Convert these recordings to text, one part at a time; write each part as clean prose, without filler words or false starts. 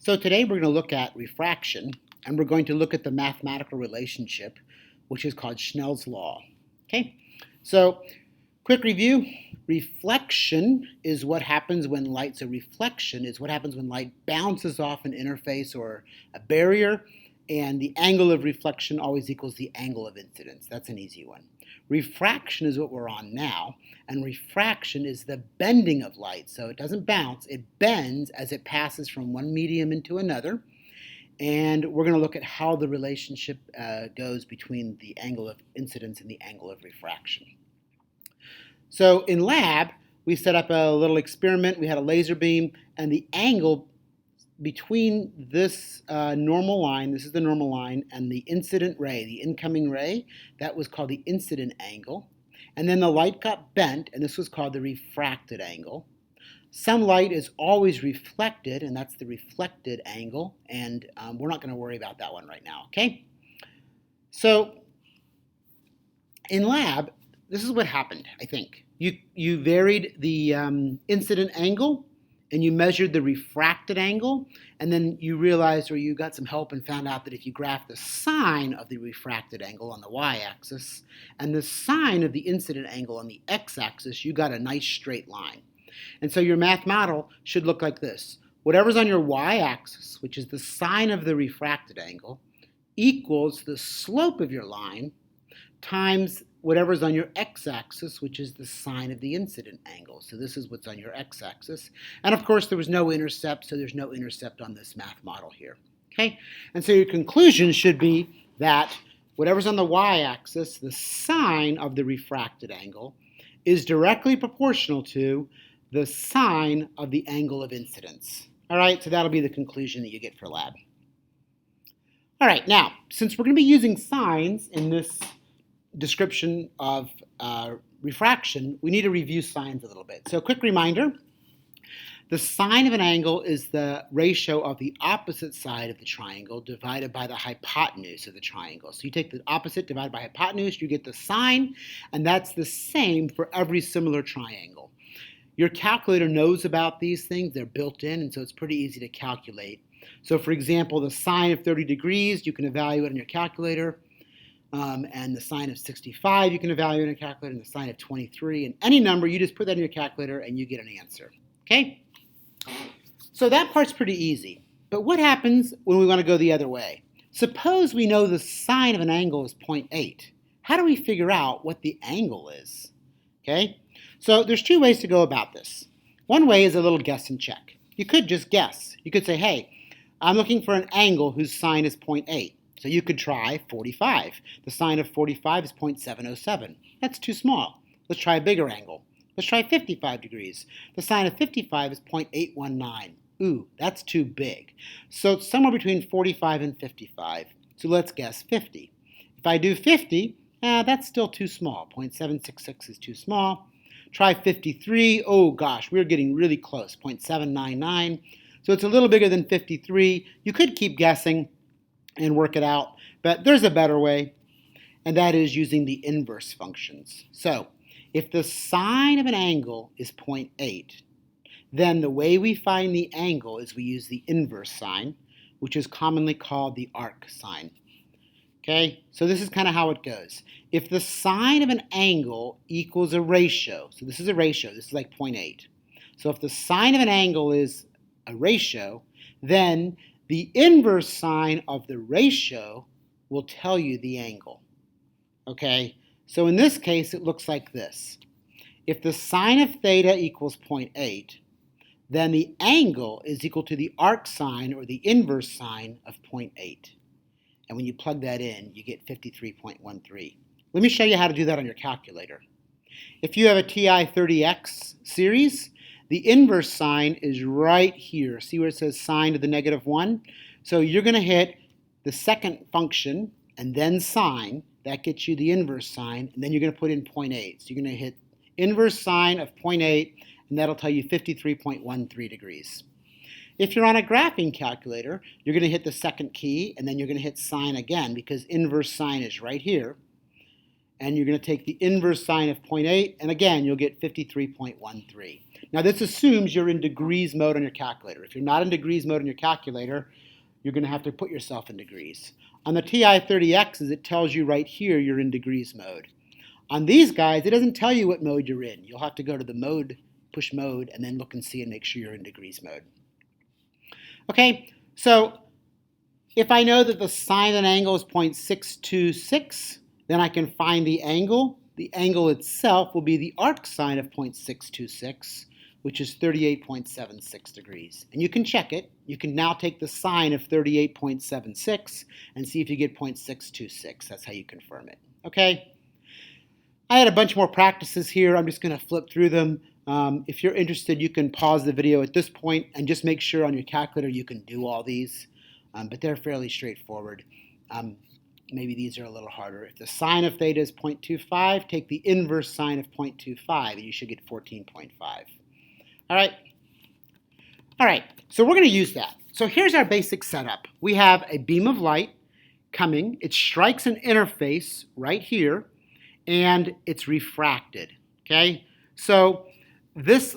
So today we're going to look at refraction, and we're going to look at the mathematical relationship, which is called Schnell's law. Okay, so quick review. Reflection is what happens when light, so reflection is what happens when light bounces off an interface or a barrier, and the angle of reflection always equals the angle of incidence. That's an easy one. Refraction is what we're on now, and refraction is the bending of light. So it doesn't bounce, it bends as it passes from one medium into another. And we're going to look at how the relationship goes between the angle of incidence and the angle of refraction. So in lab, we set up a little experiment. We had a laser beam, and the angle between this normal line, this is the normal line, and the incident ray, the incoming ray, that was called the incident angle. And then the light got bent, and this was called the refracted angle. Some light is always reflected, and that's the reflected angle, and we're not going to worry about that one right now, okay? So in lab, this is what happened, I think. You varied the incident angle, and you measured the refracted angle, and then you realized, or you got some help and found out that if you graph the sine of the refracted angle on the y-axis and the sine of the incident angle on the x-axis, you got a nice straight line. And so your math model should look like this. Whatever's on your y-axis, which is the sine of the refracted angle, equals the slope of your line times whatever's on your x-axis, which is the sine of the incident angle. So this is what's on your x-axis. And of course, there was no intercept, so there's no intercept on this math model here. Okay? And so your conclusion should be that whatever's on the y-axis, the sine of the refracted angle, is directly proportional to the sine of the angle of incidence. All right, so that'll be the conclusion that you get for lab. All right, now, since we're going to be using sines in this description of refraction, we need to review sines a little bit. So a quick reminder, the sine of an angle is the ratio of the opposite side of the triangle divided by the hypotenuse of the triangle. So you take the opposite divided by hypotenuse, you get the sine, and that's the same for every similar triangle. Your calculator knows about these things, they're built in, and so it's pretty easy to calculate. So for example, the sine of 30 degrees, you can evaluate on your calculator. And the sine of 65 you can evaluate in a calculator, and the sine of 23, and any number, you just put that in your calculator and you get an answer. Okay? So that part's pretty easy. But what happens when we want to go the other way? Suppose we know the sine of an angle is 0.8. How do we figure out what the angle is? Okay? So there's two ways to go about this. One way is a little guess and check. You could just guess. You could say, hey, I'm looking for an angle whose sine is 0.8. So you could try 45. The sine of 45 is 0.707. That's too small. Let's try a bigger angle. Let's try 55 degrees. The sine of 55 is 0.819. Ooh, that's too big. So it's somewhere between 45 and 55. So let's guess 50. If I do 50, that's still too small. 0.766 is too small. Try 53. Oh gosh, we're getting really close. 0.799. So it's a little bigger than 53. You could keep guessing and work it out, but there's a better way, and that is using the inverse functions. So if the sine of an angle is 0.8, then the way we find the angle is we use the inverse sine, which is commonly called the arc sine. Okay, so this is kind of how it goes. If the sine of an angle equals a ratio, so this is a ratio, this is like 0.8. So if the sine of an angle is a ratio, then the inverse sine of the ratio will tell you the angle. Okay, so in this case, it looks like this. If the sine of theta equals 0.8, then the angle is equal to the arc sine, or the inverse sine, of 0.8. And when you plug that in, you get 53.13. Let me show you how to do that on your calculator. If you have a TI-30X series, the inverse sine is right here. See where it says sine to the -1? So you're going to hit the second function and then sine. That gets you the inverse sine. And then you're going to put in 0.8. So you're going to hit inverse sine of 0.8, and that'll tell you 53.13 degrees. If you're on a graphing calculator, you're going to hit the second key, and then you're going to hit sine again, because inverse sine is right here. And you're going to take the inverse sine of 0.8, and again, you'll get 53.13. Now this assumes you're in degrees mode on your calculator. If you're not in degrees mode on your calculator, you're going to have to put yourself in degrees. On the TI-30Xs, it tells you right here you're in degrees mode. On these guys, it doesn't tell you what mode you're in. You'll have to go to the mode, push mode, and then look and see and make sure you're in degrees mode. Okay, so if I know that the sine of an angle is 0.626, then I can find the angle. The angle itself will be the arc sine of 0.626, which is 38.76 degrees. And you can check it. You can now take the sine of 38.76 and see if you get 0.626. That's how you confirm it. Okay? I had a bunch more practices here. I'm just going to flip through them. If you're interested, you can pause the video at this point and just make sure on your calculator you can do all these. But they're fairly straightforward. Maybe these are a little harder. If the sine of theta is 0.25, take the inverse sine of 0.25, and you should get 14.5. All right? All right, so we're going to use that. So here's our basic setup. We have a beam of light coming. It strikes an interface right here, and it's refracted. Okay? So this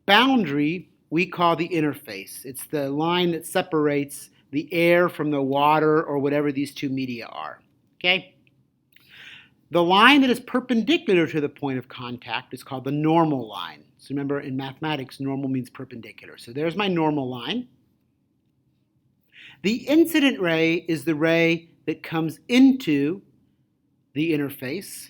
boundary we call the interface. It's the line that separates the air from the water or whatever these two media are. Okay? The line that is perpendicular to the point of contact is called the normal line. So remember, in mathematics, normal means perpendicular. So there's my normal line. The incident ray is the ray that comes into the interface,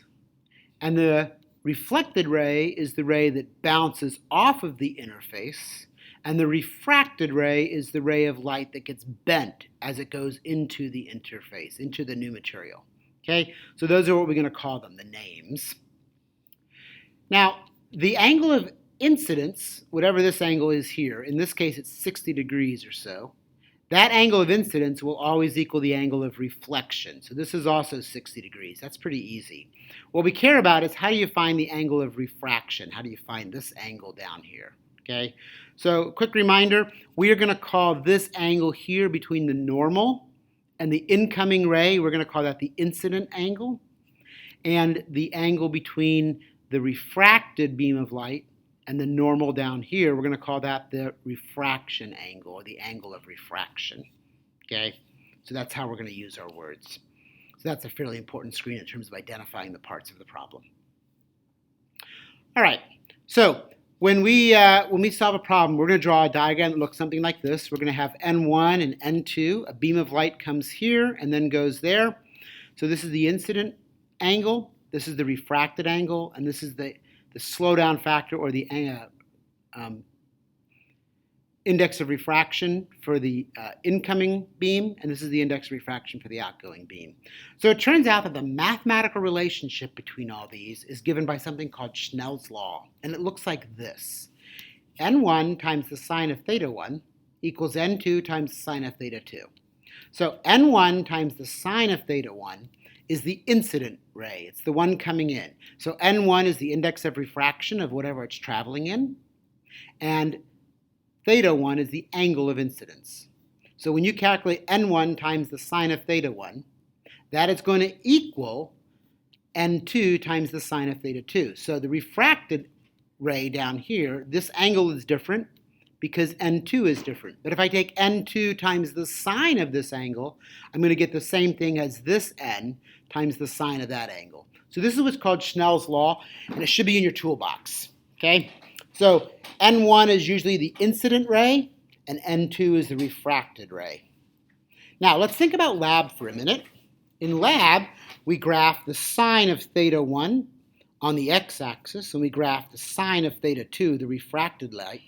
and the reflected ray is the ray that bounces off of the interface, and the refracted ray is the ray of light that gets bent as it goes into the interface, into the new material. Okay, so those are what we're going to call them, the names. Now, the angle of incidence, whatever this angle is here, in this case it's 60 degrees or so, that angle of incidence will always equal the angle of reflection. So this is also 60 degrees. That's pretty easy. What we care about is how do you find the angle of refraction? How do you find this angle down here? Okay, so quick reminder, we are going to call this angle here between the normal and the incoming ray, we're going to call that the incident angle, and the angle between the refracted beam of light and the normal down here, we're going to call that the refraction angle, or the angle of refraction. Okay, so that's how we're going to use our words. So that's a fairly important screen in terms of identifying the parts of the problem. All right, so when we solve a problem, we're going to draw a diagram that looks something like this. We're going to have N1 and N2. A beam of light comes here and then goes there. So this is the incident angle, this is the refracted angle, and this is the slowdown factor, or the index of refraction for the incoming beam, and this is the index of refraction for the outgoing beam. So it turns out that the mathematical relationship between all these is given by something called Snell's law, and it looks like this. N1 times the sine of theta 1 equals N2 times the sine of theta 2. So N1 times the sine of theta 1 is the incident ray. It's the one coming in. So N1 is the index of refraction of whatever it's traveling in, and theta 1 is the angle of incidence. So when you calculate N1 times the sine of theta 1, that is going to equal N2 times the sine of theta 2. So the refracted ray down here, this angle is different because N2 is different. But if I take N2 times the sine of this angle, I'm going to get the same thing as this N times the sine of that angle. So this is what's called Snell's law, and it should be in your toolbox. Okay? So N1 is usually the incident ray, and N2 is the refracted ray. Now let's think about lab for a minute. In lab, we graph the sine of theta 1 on the x-axis, and we graph the sine of theta 2, the refracted light,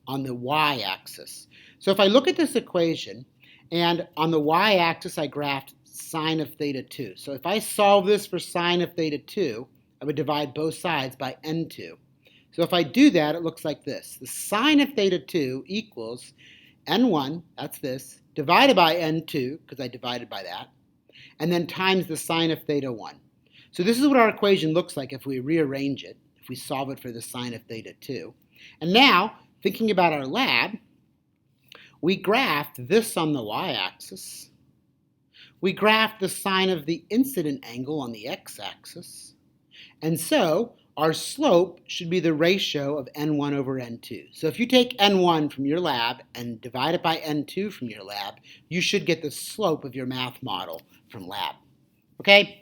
on the y-axis. So if I look at this equation, and on the y-axis I graphed sine of theta 2. So if I solve this for sine of theta 2, I would divide both sides by N2. So if I do that, it looks like this. The sine of theta 2 equals N1, that's this, divided by N2, because I divided by that, and then times the sine of theta 1. So this is what our equation looks like if we rearrange it, if we solve it for the sine of theta 2. And now, thinking about our lab, we graphed this on the y-axis. We graphed the sine of the incident angle on the x-axis. And so, our slope should be the ratio of n1 over n2. So if you take n1 from your lab and divide it by n2 from your lab, you should get the slope of your math model from lab. Okay?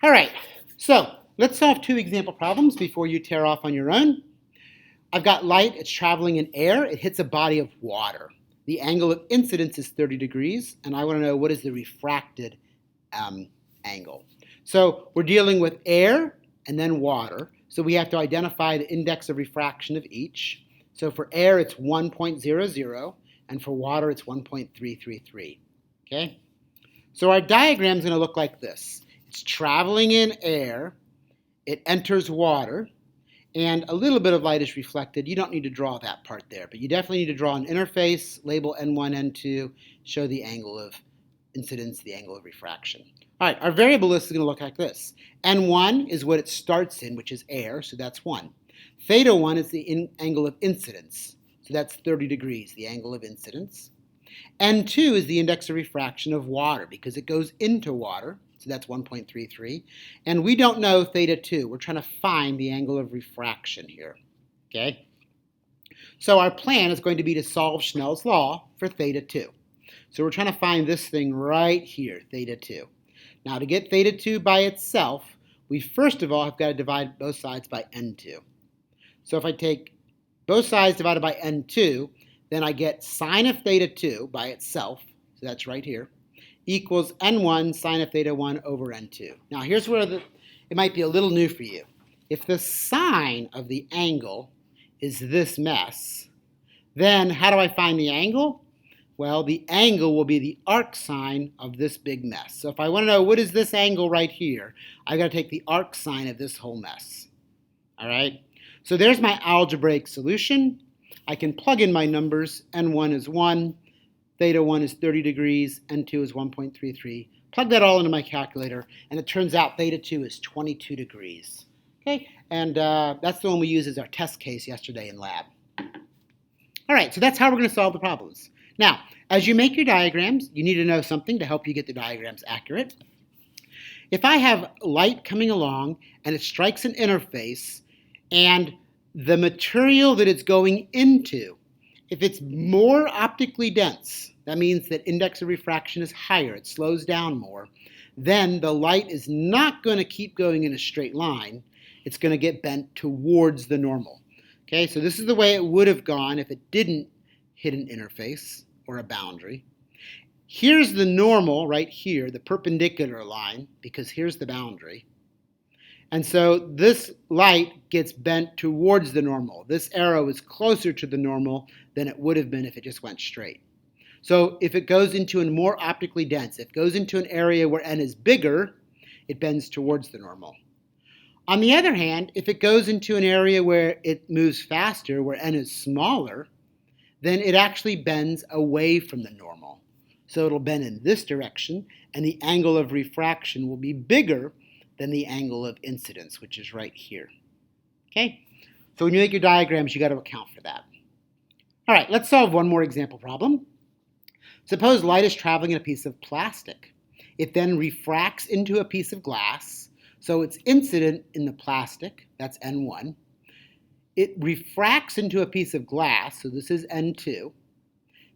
All right, so let's solve two example problems before you tear off on your own. I've got light, it's traveling in air, it hits a body of water. The angle of incidence is 30 degrees, and I want to know what is the refracted angle. So we're dealing with air and then water, so we have to identify the index of refraction of each. So for air, it's 1.00, and for water, it's 1.333. Okay? So our diagram is going to look like this. It's traveling in air, it enters water, and a little bit of light is reflected. You don't need to draw that part there, but you definitely need to draw an interface, label n1, n2, show the angle of incidence, the angle of refraction. All right, our variable list is going to look like this. N1 is what it starts in, which is air, so that's 1. Theta 1 is the angle of incidence, so that's 30 degrees, the angle of incidence. N2 is the index of refraction of water because it goes into water, so that's 1.33. And we don't know theta 2. We're trying to find the angle of refraction here. Okay? So our plan is going to be to solve Schnell's law for theta 2. So we're trying to find this thing right here, theta 2. Now to get theta 2 by itself, we first of all have got to divide both sides by n2. So if I take both sides divided by n2, then I get sine of theta 2 by itself, so that's right here, equals n1 sine of theta 1 over n2. Now here's where it might be a little new for you. If the sine of the angle is this mess, then how do I find the angle? Well, the angle will be the arc sine of this big mess. So if I want to know what is this angle right here, I've got to take the arc sine of this whole mess. All right? So there's my algebraic solution. I can plug in my numbers. N1 is 1, theta 1 is 30 degrees, N2 is 1.33. Plug that all into my calculator, and it turns out theta 2 is 22 degrees. Okay, and that's the one we used as our test case yesterday in lab. All right, so that's how we're going to solve the problems. Now, as you make your diagrams, you need to know something to help you get the diagrams accurate. If I have light coming along and it strikes an interface, and the material that it's going into, if it's more optically dense, that means that index of refraction is higher, it slows down more, then the light is not going to keep going in a straight line. It's going to get bent towards the normal. Okay, so this is the way it would have gone if it didn't hit an interface or a boundary. Here's the normal right here, the perpendicular line, because here's the boundary. And so this light gets bent towards the normal. This arrow is closer to the normal than it would have been if it just went straight. So if it goes into a more optically dense, if it goes into an area where n is bigger, it bends towards the normal. On the other hand, if it goes into an area where it moves faster, where n is smaller, then it actually bends away from the normal. So it'll bend in this direction, and the angle of refraction will be bigger than the angle of incidence, which is right here. Okay? So when you make your diagrams, you got to account for that. All right, let's solve one more example problem. Suppose light is traveling in a piece of plastic. It then refracts into a piece of glass, so it's incident in the plastic, that's N1. It refracts into a piece of glass, so this is N2.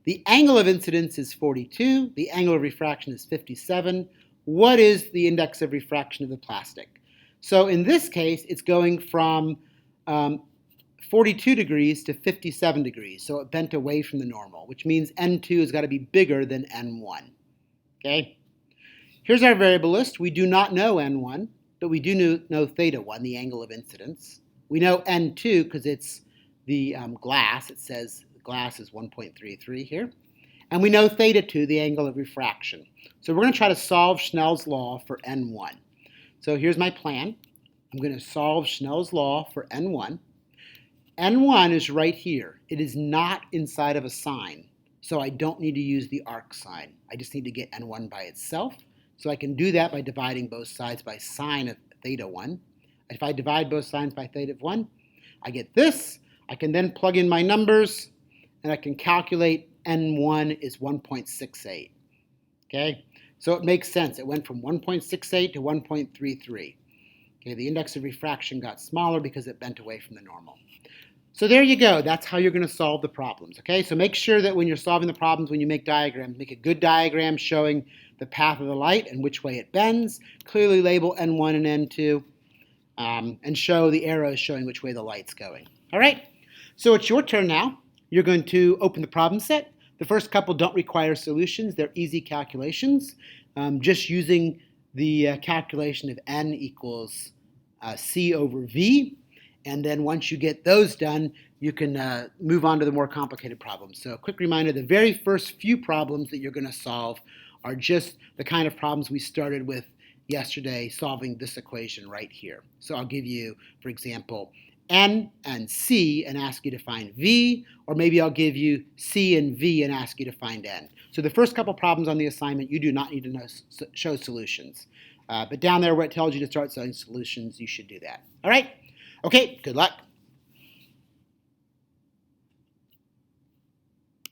The angle of incidence is 42, the angle of refraction is 57. What is the index of refraction of the plastic? So in this case, it's going from 42 degrees to 57 degrees, so it bent away from the normal, which means N2 has got to be bigger than N1. Okay? Here's our variable list. We do not know N1, but we do know theta 1, the angle of incidence. We know N2 because it's the glass. It says the glass is 1.33 here. And we know theta 2, the angle of refraction. So we're going to try to solve Schnell's law for N1. So here's my plan. I'm going to solve Schnell's law for N1. N1 is right here. It is not inside of a sine, so I don't need to use the arc sine. I just need to get N1 by itself. So I can do that by dividing both sides by sine of theta 1. If I divide both sides by theta 1, I get this. I can then plug in my numbers, and I can calculate N1 is 1.68. Okay? So it makes sense. It went from 1.68 to 1.33. Okay, the index of refraction got smaller because it bent away from the normal. So there you go. That's how you're going to solve the problems. Okay, so make sure that when you're solving the problems, when you make diagrams, make a good diagram showing the path of the light and which way it bends. Clearly label N1 and N2 and show the arrows showing which way the light's going. All right, so it's your turn now. You're going to open the problem set. The first couple don't require solutions. They're easy calculations. Just using the calculation of N equals C over V. And then once you get those done, you can move on to the more complicated problems. So a quick reminder, the very first few problems that you're going to solve are just the kind of problems we started with yesterday, solving this equation right here. So I'll give you, for example, N and C and ask you to find V, or maybe I'll give you C and V and ask you to find N. So the first couple problems on the assignment, you do not need to show solutions. But down there where it tells you to start showing solutions, you should do that. All right? Okay, good luck.